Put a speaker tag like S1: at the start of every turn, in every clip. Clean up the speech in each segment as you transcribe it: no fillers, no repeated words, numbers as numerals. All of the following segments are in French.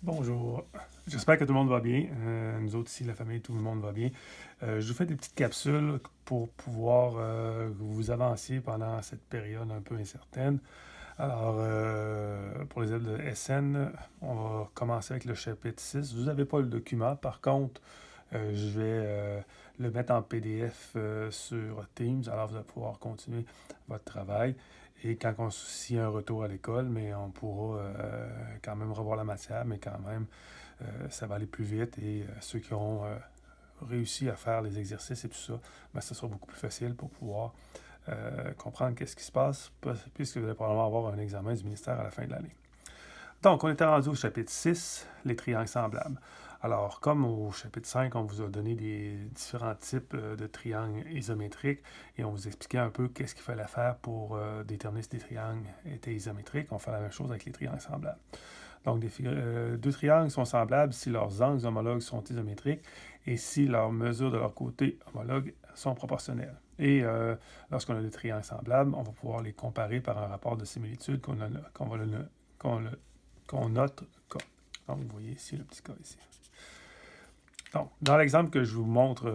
S1: Bonjour, j'espère que tout le monde va bien. Nous autres ici, la famille, tout le monde va bien. Je vous fais des petites capsules pour pouvoir vous avancier pendant cette période un peu incertaine. Alors, pour les élèves de SN, on va commencer avec le chapitre 6. Vous n'avez pas le document, par contre, je vais le mettre en PDF sur Teams, alors vous allez pouvoir continuer votre travail. Et quand on s'il y a un retour à l'école, mais on pourra quand même revoir la matière, mais quand même, ça va aller plus vite. Et ceux qui auront réussi à faire les exercices et tout ça, ben, ça sera beaucoup plus facile pour pouvoir comprendre qu'est-ce qui se passe, puisque vous allez probablement avoir un examen du ministère à la fin de l'année. Donc, on était rendu au chapitre 6, les triangles semblables. Alors, comme au chapitre 5, on vous a donné des différents types de triangles isométriques et on vous expliquait un peu qu'est-ce qu'il fallait faire pour déterminer si des triangles étaient isométriques, on fait la même chose avec les triangles semblables. Donc, deux triangles sont semblables si leurs angles homologues sont isométriques et si leurs mesures de leur côté homologues sont proportionnelles. Et lorsqu'on a des triangles semblables, on va pouvoir les comparer par un rapport de similitude qu'on note K. Donc, vous voyez ici le petit K ici. Donc, dans l'exemple que je vous montre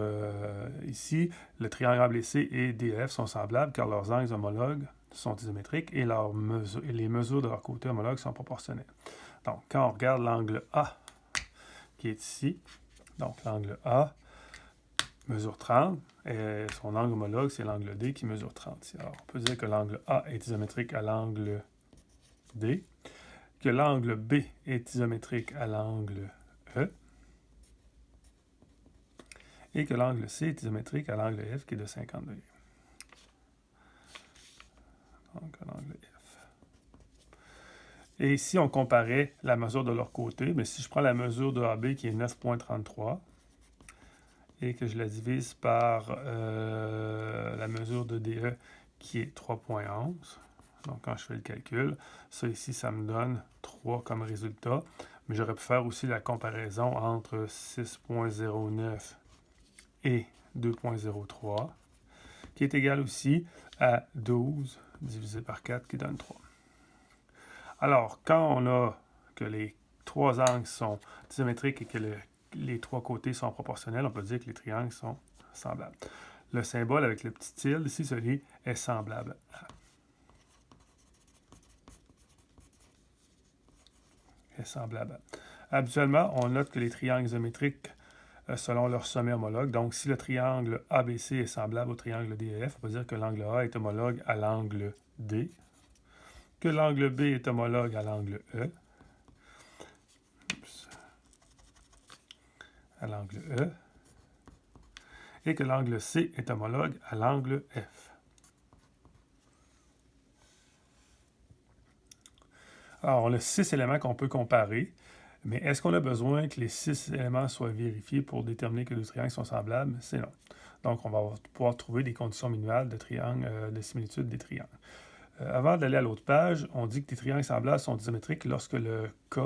S1: ici, le triangle ABC et DEF sont semblables car leurs angles homologues sont isométriques et les mesures de leur côté homologue sont proportionnelles. Donc, quand on regarde l'angle A qui est ici, donc l'angle A mesure 30 et son angle homologue, c'est l'angle D qui mesure 30. Alors, on peut dire que l'angle A est isométrique à l'angle D, que l'angle B est isométrique à l'angle E et que l'angle C est isométrique à l'angle F qui est de 50 degrés. Donc, l'angle F. Et ici, on comparait la mesure de leur côté, mais si je prends la mesure de AB qui est 9,33 et que je la divise par la mesure de DE qui est 3,11, donc quand je fais le calcul, ça ici, ça me donne 3 comme résultat, mais j'aurais pu faire aussi la comparaison entre 6,09 et 2,03, qui est égal aussi à 12 divisé par 4, qui donne 3. Alors, quand on a que les trois angles sont isométriques et que les trois côtés sont proportionnels, on peut dire que les triangles sont semblables. Le symbole avec le petit tilde, ici, celui est semblable à. Est semblable à. Habituellement, on note que les triangles isométriques selon leur sommet homologue. Donc, si le triangle ABC est semblable au triangle DEF, on peut dire que l'angle A est homologue à l'angle D, que l'angle B est homologue à l'angle E, et que l'angle C est homologue à l'angle F. Alors, on a 6 éléments qu'on peut comparer, mais est-ce qu'on a besoin que les 6 éléments soient vérifiés pour déterminer que les triangles sont semblables? C'est non. Donc, on va pouvoir trouver des conditions minimales de similitude des triangles. Avant d'aller à l'autre page, on dit que les triangles semblables sont isométriques lorsque le K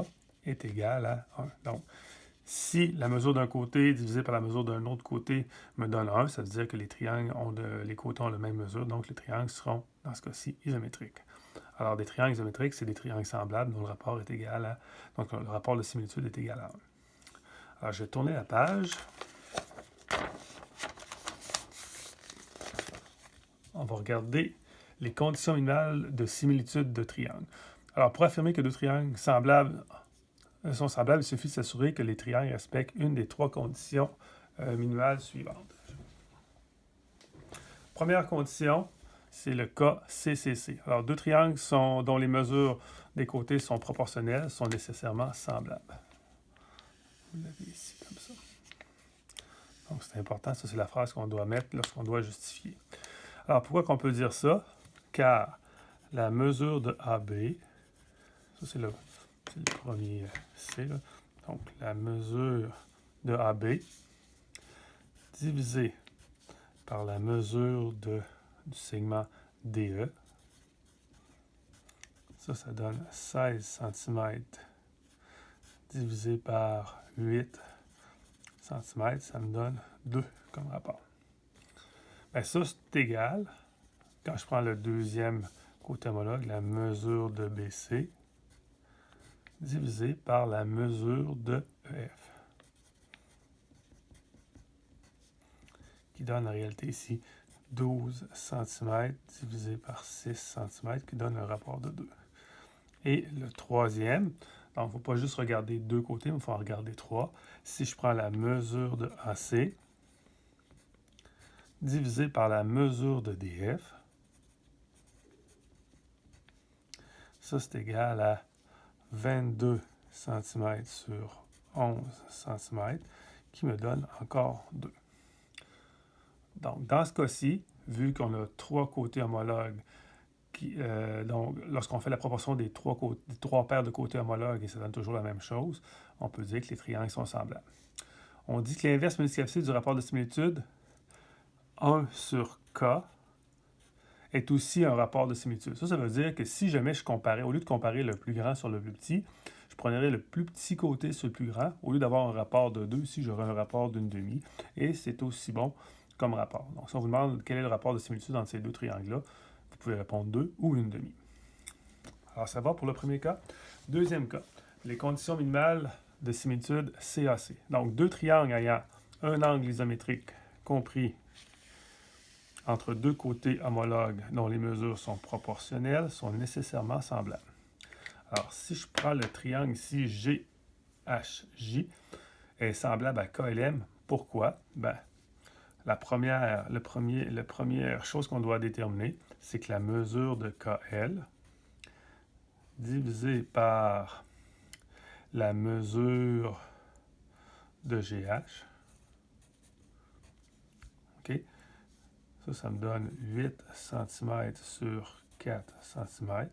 S1: est égal à 1. Donc, si la mesure d'un côté divisée par la mesure d'un autre côté me donne 1, ça veut dire que les les côtés ont la même mesure, donc les triangles seront, dans ce cas-ci, isométriques. Alors, des triangles isométriques, c'est des triangles semblables dont le rapport est égal à. Donc, le rapport de similitude est égal à 1. Alors, je vais tourner la page. On va regarder les conditions minimales de similitude de triangles. Alors, pour affirmer que deux triangles sont semblables, il suffit de s'assurer que les triangles respectent une des trois conditions minimales suivantes. Première condition, c'est le cas CCC. Alors, deux triangles dont les mesures des côtés sont proportionnelles sont nécessairement semblables. Vous l'avez ici comme ça. Donc, c'est important, ça c'est la phrase qu'on doit mettre lorsqu'on doit justifier. Alors, pourquoi qu'on peut dire ça? Car la mesure de AB, ça c'est le premier C, là. Donc la mesure de AB divisée par la mesure du segment DE, ça donne 16 cm divisé par 8 cm, ça me donne 2 comme rapport. Bien, ça, c'est égal, quand je prends le deuxième côté homologue, la mesure de BC divisé par la mesure de EF, qui donne en réalité ici 12 cm divisé par 6 cm, qui donne un rapport de 2. Et le troisième, donc il ne faut pas juste regarder deux côtés, mais il faut en regarder trois. Si je prends la mesure de AC, divisé par la mesure de DF, ça c'est égal à 22 cm sur 11 cm, qui me donne encore 2. Donc, dans ce cas-ci, vu qu'on a trois côtés homologues, donc lorsqu'on fait la proportion des trois paires de côtés homologues, et ça donne toujours la même chose, on peut dire que les triangles sont semblables. On dit que l'inverse multiplicatif du rapport de similitude, 1 sur K, est aussi un rapport de similitude. Ça veut dire que si jamais je comparais, au lieu de comparer le plus grand sur le plus petit, je prendrais le plus petit côté sur le plus grand. Au lieu d'avoir un rapport de 2, ici, j'aurais un rapport d'une demi. Et c'est aussi bon comme rapport. Donc, si on vous demande quel est le rapport de similitude entre ces deux triangles-là, vous pouvez répondre 2 ou une demi. Alors, ça va pour le premier cas. Deuxième cas, les conditions minimales de similitude CAC. Donc, deux triangles ayant un angle isométrique compris entre deux côtés homologues dont les mesures sont proportionnelles sont nécessairement semblables. Alors, si je prends le triangle ici GHJ est semblable à KLM, pourquoi? Ben, la première chose qu'on doit déterminer, c'est que la mesure de KL divisée par la mesure de GH, OK? Ça me donne 8 cm sur 4 cm.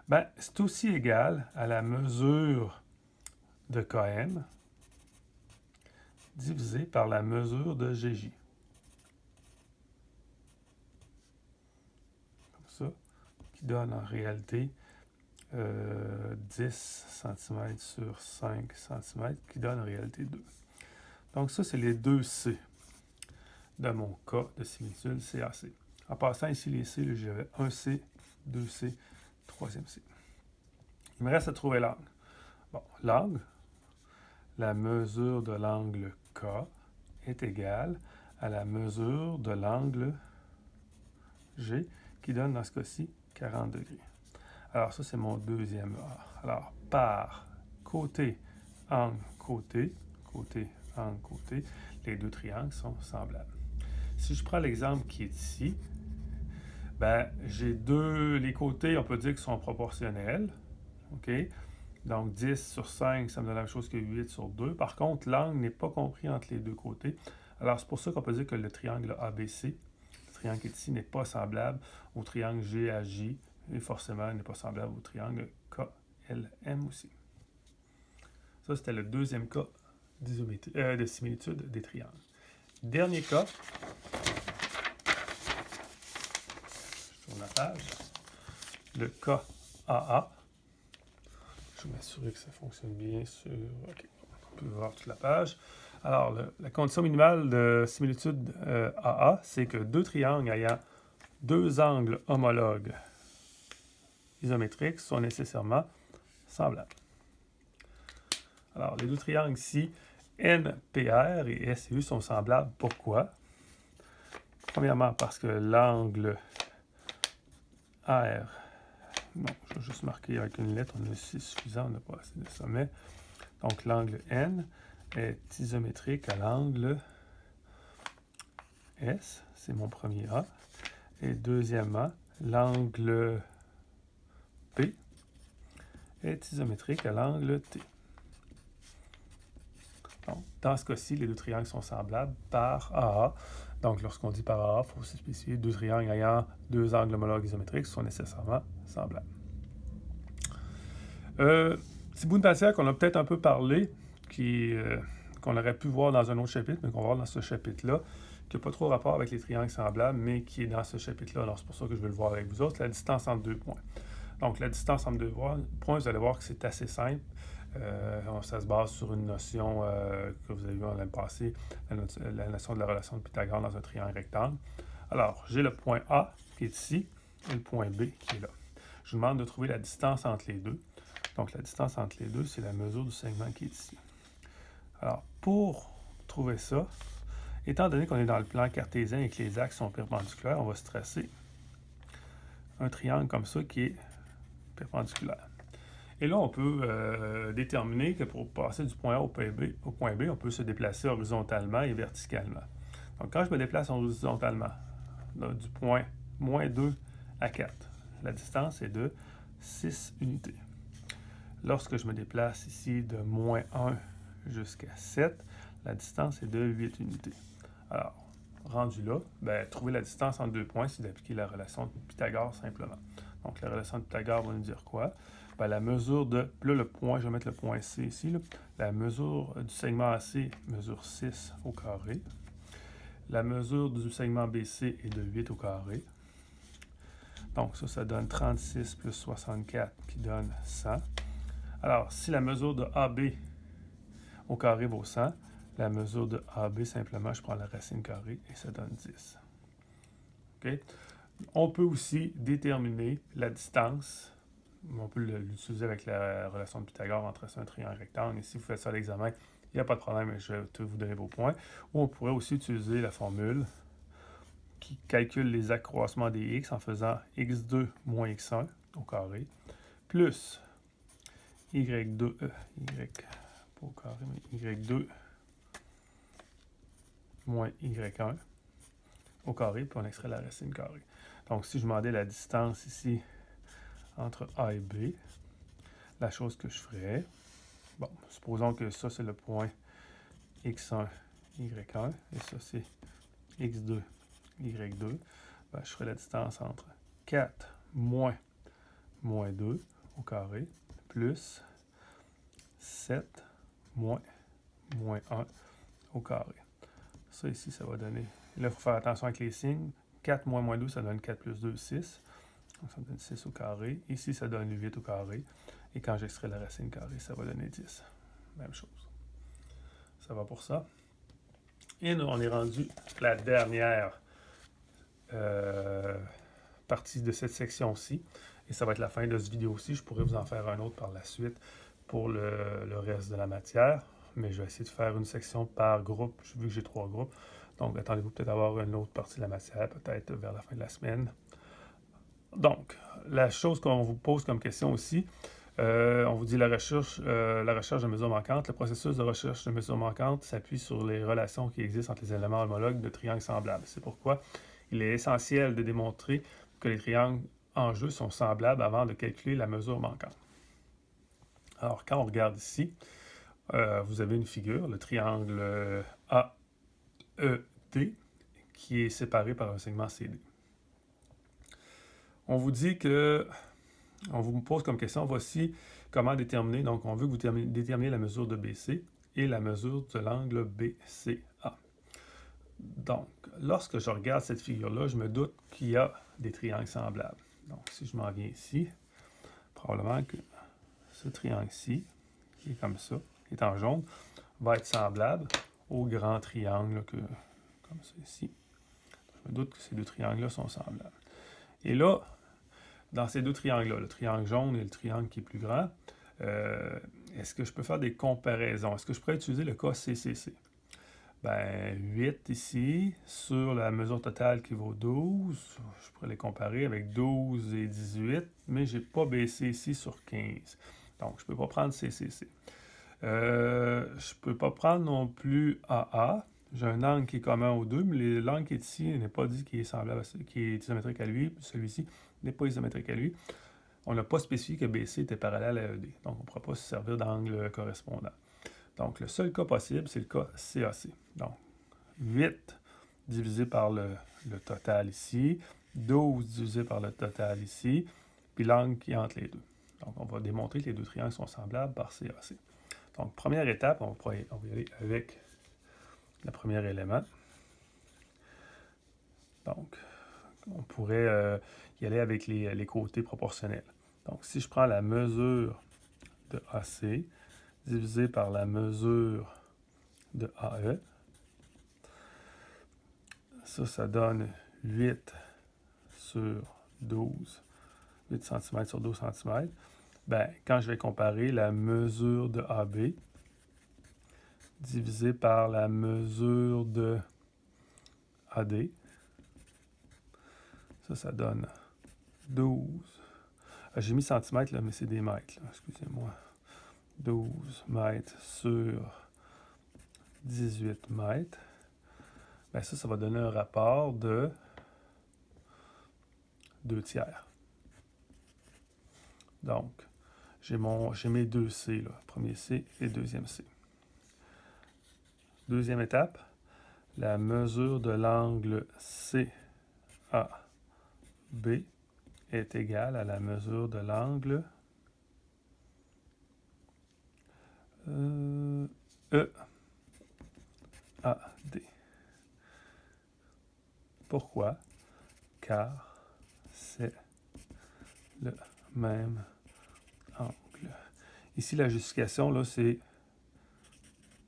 S1: Ben, c'est aussi égal à la mesure de KM divisé par la mesure de GJ. Comme ça, qui donne en réalité 10 cm sur 5 cm, qui donne en réalité 2. Donc ça, c'est les deux C de mon cas de similitude CAC. En passant ici les C, j'avais 1C, 2C, 3e C. Il me reste à trouver l'angle. Bon, l'angle, la mesure de l'angle K est égale à la mesure de l'angle G, qui donne dans ce cas-ci 40 degrés. Alors ça, c'est mon deuxième A. Alors, par côté, angle, côté, côté, angle, côté, les deux triangles sont semblables. Si je prends l'exemple qui est ici, ben, j'ai les côtés, on peut dire qu'ils sont proportionnels. OK? Donc, 10 sur 5, ça me donne la même chose que 8 sur 2. Par contre, l'angle n'est pas compris entre les deux côtés. Alors, c'est pour ça qu'on peut dire que le triangle ABC, le triangle qui est ici, n'est pas semblable au triangle GAJ et forcément n'est pas semblable au triangle KLM aussi. Ça, c'était le deuxième cas de similitude des triangles. Dernier cas, je tourne la page, le cas AA. Je vais m'assurer que ça fonctionne bien sur... OK, on peut voir toute la page. Alors, la condition minimale de similitude AA, c'est que deux triangles ayant deux angles homologues isométriques sont nécessairement semblables. Alors, les deux triangles ici, NPR et SCU sont semblables. Pourquoi? Premièrement, parce que l'angle R, bon, je vais juste marquer avec une lettre, c'est suffisant, on n'a pas assez de sommet. Donc, l'angle N est isométrique à l'angle S, c'est mon premier A. Et deuxièmement, l'angle P est isométrique à l'angle T. Donc, dans ce cas-ci, les deux triangles sont semblables par AA. Donc, lorsqu'on dit par AA, il faut aussi spécifier deux triangles ayant deux angles homologues isométriques sont nécessairement semblables. Petit bout de matière qu'on a peut-être un peu parlé, qu'on aurait pu voir dans un autre chapitre, mais qu'on va voir dans ce chapitre-là, qui n'a pas trop rapport avec les triangles semblables, mais qui est dans ce chapitre-là. Alors, c'est pour ça que je vais le voir avec vous autres, la distance entre deux points. Donc, la distance entre deux points, vous allez voir que c'est assez simple. Ça se base sur une notion que vous avez vue l'année passée, la notion de la relation de Pythagore dans un triangle rectangle. Alors, j'ai le point A qui est ici et le point B qui est là. Je vous demande de trouver la distance entre les deux. Donc, la distance entre les deux, c'est la mesure du segment qui est ici. Alors, pour trouver ça, étant donné qu'on est dans le plan cartésien et que les axes sont perpendiculaires, on va se tracer un triangle comme ça qui est perpendiculaire. Et là, on peut déterminer que pour passer du point A au point B, on peut se déplacer horizontalement et verticalement. Donc, quand je me déplace horizontalement, là, du point moins 2 à 4, la distance est de 6 unités. Lorsque je me déplace ici de moins 1 jusqu'à 7, la distance est de 8 unités. Alors, rendu là, trouver la distance entre deux points, c'est d'appliquer la relation de Pythagore simplement. Donc, la relation de Pythagore va nous dire quoi? La mesure de... Là, le point, je vais mettre le point C ici. Là. La mesure du segment AC mesure 6 au carré. La mesure du segment BC est de 8 au carré. Donc, ça donne 36 plus 64 qui donne 100. Alors, si la mesure de AB au carré vaut 100, la mesure de AB, simplement, je prends la racine carrée et ça donne 10. OK? On peut aussi déterminer la distance. On peut l'utiliser avec la relation de Pythagore entre un triangle rectangle. Et si vous faites ça à l'examen, il n'y a pas de problème, je vais vous donner vos points. Ou on pourrait aussi utiliser la formule qui calcule les accroissements des x en faisant x2 moins x1 au carré, plus y2, pas au carré, mais y2 moins y1 au carré, puis on extrait la racine carrée. Donc, si je demandais la distance ici entre A et B, la chose que je ferais, bon, supposons que ça, c'est le point x1, y1, et ça, c'est x2, y2, je ferais la distance entre 4 moins 2 au carré, plus 7 moins 1 au carré. Ça ici, ça va donner... Là, il faut faire attention avec les signes. 4 moins 2, ça donne 4 plus 2, 6. Donc, ça donne 6 au carré. Ici, ça donne 8 au carré. Et quand j'extrais la racine carrée, ça va donner 10. Même chose. Ça va pour ça. Et nous, on est rendu à la dernière partie de cette section-ci. Et ça va être la fin de cette vidéo-ci. Je pourrais vous en faire un autre par la suite pour le reste de la matière. Mais je vais essayer de faire une section par groupe, vu que j'ai 3 groupes. Donc, attendez-vous peut-être à avoir une autre partie de la matière, peut-être vers la fin de la semaine. Donc, la chose qu'on vous pose comme question aussi, on vous dit la recherche de mesures manquantes. Le processus de recherche de mesures manquantes s'appuie sur les relations qui existent entre les éléments homologues de triangles semblables. C'est pourquoi il est essentiel de démontrer que les triangles en jeu sont semblables avant de calculer la mesure manquante. Alors, quand on regarde ici, vous avez une figure, le triangle AED, qui est séparé par un segment CD. On vous dit que, on vous pose comme question, voici comment déterminer, donc on veut que vous déterminiez la mesure de BC et la mesure de l'angle BCA. Donc, lorsque je regarde cette figure-là, je me doute qu'il y a des triangles semblables. Donc, si je m'en viens ici, probablement que ce triangle-ci, qui est comme ça, qui est en jaune, va être semblable au grand triangle comme ça ici. Je me doute que ces deux triangles-là sont semblables. Et là, dans ces deux triangles-là, le triangle jaune et le triangle qui est plus grand, est-ce que je peux faire des comparaisons? Est-ce que je pourrais utiliser le cas CCC? 8 ici, sur la mesure totale qui vaut 12, je pourrais les comparer avec 12 et 18, mais je n'ai pas BC ici sur 15. Donc, je ne peux pas prendre CCC. Je ne peux pas prendre non plus AA. J'ai un angle qui est commun aux deux, mais l'angle qui est ici n'est pas dit qu'il est semblable, qui est isométrique à lui. Celui-ci n'est pas isométrique à lui. On n'a pas spécifié que BC était parallèle à ED. Donc, on ne pourra pas se servir d'angle correspondant. Donc, le seul cas possible, c'est le cas CAC. Donc, 8 divisé par le total ici, 12 divisé par le total ici, puis l'angle qui est entre les deux. Donc, on va démontrer que les deux triangles sont semblables par CAC. Donc, première étape, on va y aller avec le premier élément. Donc, on pourrait y aller avec les côtés proportionnels. Donc, si je prends la mesure de AC divisé par la mesure de AE, ça donne 8 sur 12, 8 cm sur 12 cm. Ben, quand je vais comparer la mesure de AB divisé par la mesure de AD, ça donne 12. J'ai mis centimètres, là, mais c'est des mètres, là, excusez-moi. 12 mètres sur 18 mètres. Ben ça va donner un rapport de 2 tiers. Donc, j'ai mes deux C, là, premier C et deuxième C. Deuxième étape, la mesure de l'angle CAB est égale à la mesure de l'angle EAD. Pourquoi? Car c'est le même angle. Ici, la justification, là, c'est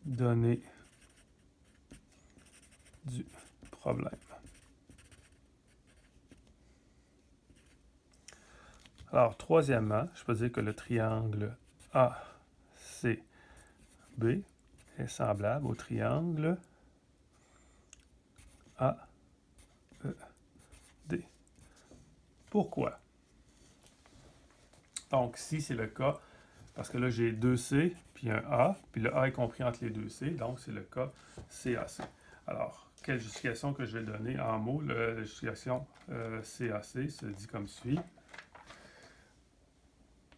S1: donner du problème. Alors, troisièmement, je peux dire que le triangle ACB est semblable au triangle AED. Pourquoi? Donc, si c'est le cas, parce que là, j'ai deux C, puis un A, puis le A est compris entre les deux C, donc c'est le cas CAC. Alors, quelle justification que je vais donner en mots? La justification CAC se dit comme suit.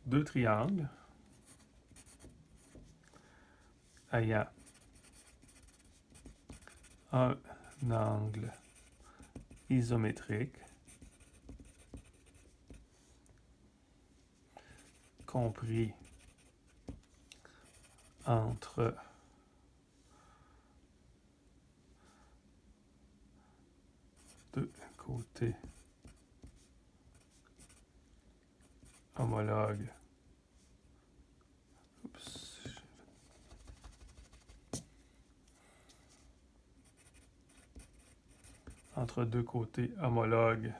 S1: Deux triangles ayant un angle isométrique compris entre deux côtés homologues. Entre deux côtés homologues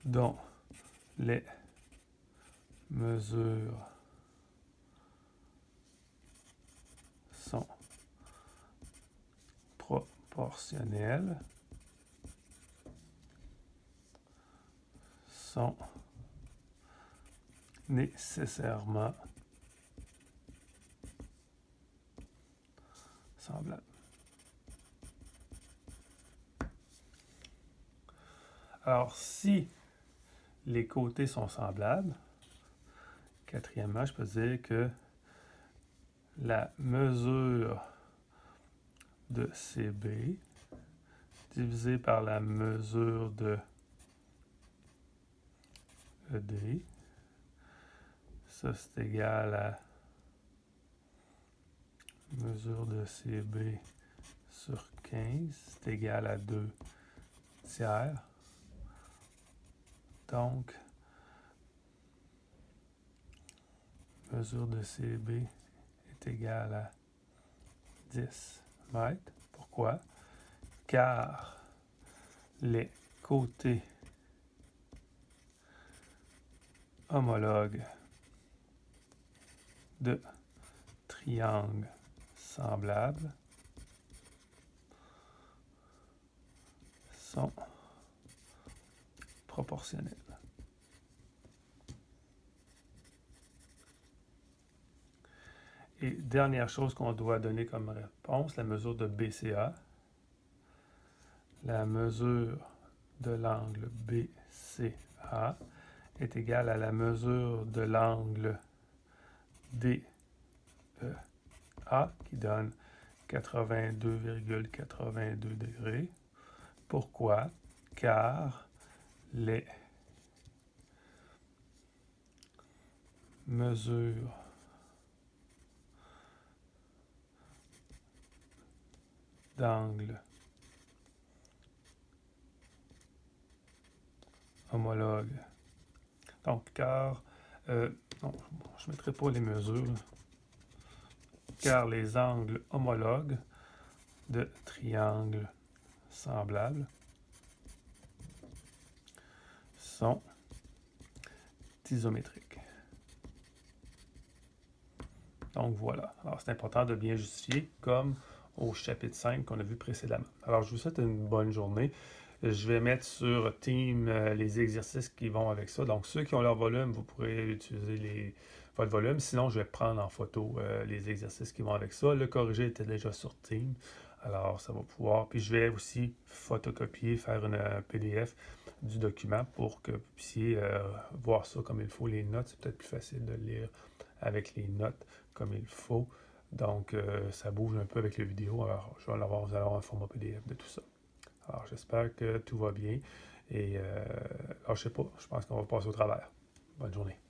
S1: dont les mesures sont proportionnelles, sont nécessairement semblables. Alors, si les côtés sont semblables, quatrièmement, je peux dire que la mesure de CB divisée par la mesure de ED, ça c'est égal à mesure de CB sur 15, c'est égal à 2 tiers. Donc, mesure de CB est égale à 10 mètres. Pourquoi? Car les côtés homologues de triangles semblables sont proportionnels. Et dernière chose qu'on doit donner comme réponse, la mesure de BCA. La mesure de l'angle BCA est égale à la mesure de l'angle DEA qui donne 82,82 degrés. Pourquoi? Car les mesures d'angle homologue. Donc, car, non, je ne mettrai pas les mesures, car les angles homologues de triangles semblables sont isométriques. Donc voilà. Alors c'est important de bien justifier comme au chapitre 5 qu'on a vu précédemment. Alors je vous souhaite une bonne journée. Je vais mettre sur Team les exercices qui vont avec ça. Donc ceux qui ont leur volume, vous pourrez utiliser votre volume. Sinon, je vais prendre en photo les exercices qui vont avec ça. Le corrigé était déjà sur Team. Alors ça va pouvoir. Puis je vais aussi photocopier, faire une PDF du document pour que vous puissiez voir ça comme il faut. Les notes, c'est peut-être plus facile de lire avec les notes comme il faut. Donc, ça bouge un peu avec les vidéos. Alors, vous allez avoir un format PDF de tout ça. Alors, j'espère que tout va bien. Et, lâchez pas. Je pense qu'on va passer au travers. Bonne journée.